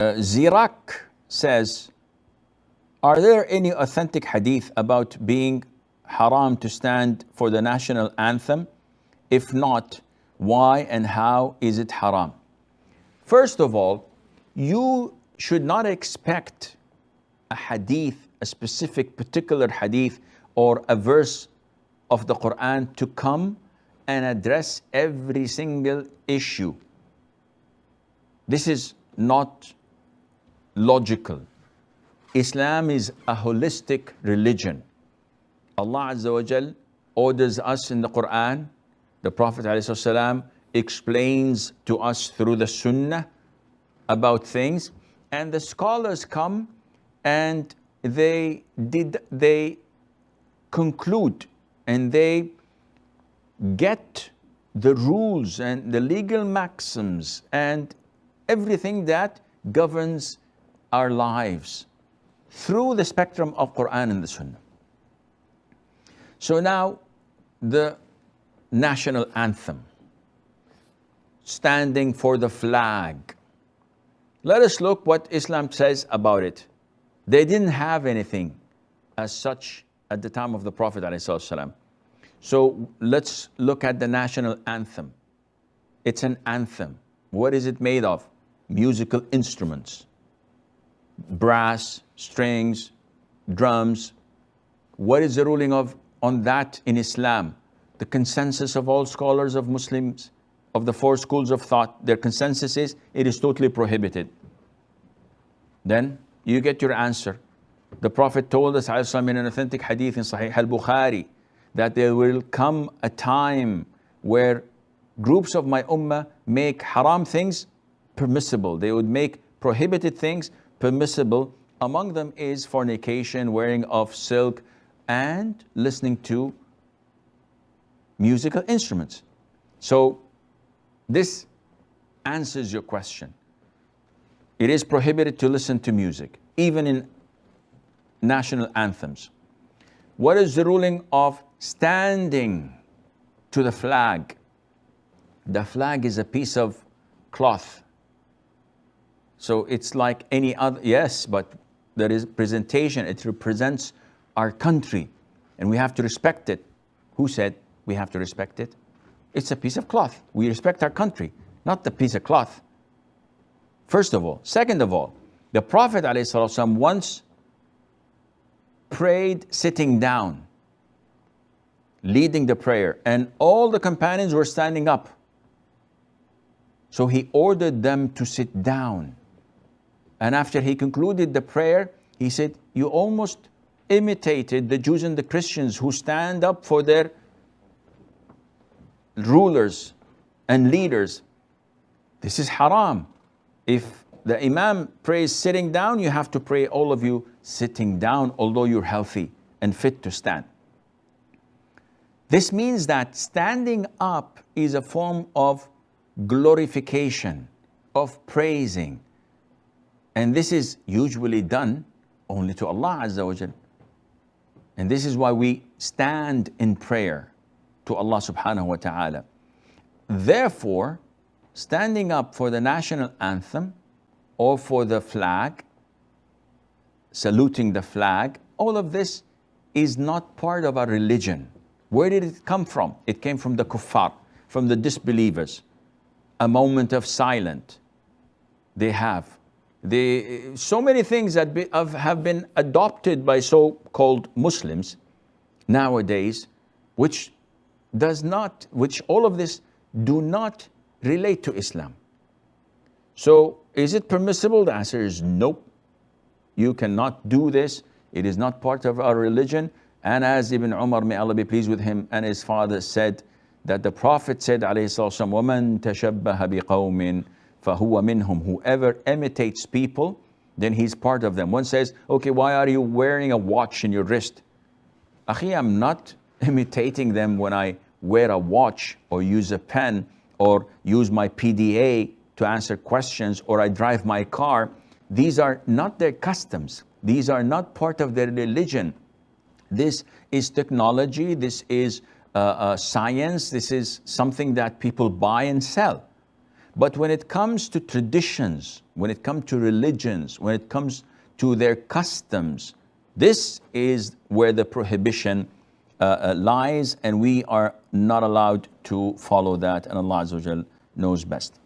Zirak says, are there any authentic hadith about being haram to stand for the national anthem? If not, why and how is it haram? First of all, you should not expect a hadith, a specific particular hadith or a verse of the Quran to come and address every single issue. This is not logical. Islam is a holistic religion. Allah Azza wa Jal orders us in the Quran. The Prophet ﷺ explains to us through the Sunnah about things, and the scholars come and they conclude and they get the rules and the legal maxims and everything that governs our lives through the spectrum of Quran and the Sunnah. So now the national anthem, standing for the flag. Let us look what Islam says about it. They didn't have anything as such at the time of the Prophet ﷺ. So let's look at the national anthem. It's an anthem. What is it made of? Musical instruments, brass, strings, drums. What is the ruling on that in Islam? The consensus of all scholars of Muslims, of the four schools of thought, their consensus is it is totally prohibited. Then you get your answer. The Prophet told us in an authentic hadith in Sahih al-Bukhari that there will come a time where groups of my ummah make haram things permissible. They would make prohibited things permissible. Among them is fornication, wearing of silk, and listening to musical instruments. So this answers your question. It is prohibited to listen to music, even in national anthems. What is the ruling of standing to the flag? The flag is a piece of cloth. So it's like any other, yes, but there is presentation. It represents our country and we have to respect it. Who said we have to respect it? It's a piece of cloth. We respect our country, not the piece of cloth. First of all. Second of all, the Prophet ﷺ once prayed sitting down, leading the prayer, and all the companions were standing up. So he ordered them to sit down. And after he concluded the prayer, he said, you almost imitated the Jews and the Christians who stand up for their rulers and leaders. This is haram. If the Imam prays sitting down, you have to pray, all of you, sitting down, although you're healthy and fit to stand. This means that standing up is a form of glorification, of praising. And this is usually done only to Allah Azza wa Jal. And this is why we stand in prayer to Allah subhanahu wa ta'ala. Therefore, standing up for the national anthem or for the flag, saluting the flag, all of this is not part of our religion. Where did it come from? It came from the kuffar, from the disbelievers. A moment of silence they have. So many things that have been adopted by so-called Muslims nowadays, which all of this do not relate to Islam. So is it permissible? The answer is nope. You cannot do this. It is not part of our religion. And as Ibn Umar, may Allah be pleased with him, and his father said, that the Prophet said, alayhi salatu wasalam, وَمَنْ تَشَبَّهَ بِقَوْمٍ فَهُوَ مِنْهُمْ. Whoever imitates people, then he's part of them. One says, okay, why are you wearing a watch in your wrist? Akhi, I'm not imitating them when I wear a watch or use a pen or use my PDA to answer questions or I drive my car. These are not their customs. These are not part of their religion. This is technology. This is science. This is something that people buy and sell. But when it comes to traditions, when it comes to religions, when it comes to their customs, this is where the prohibition lies, and we are not allowed to follow that, and Allah Azza wa Jal knows best.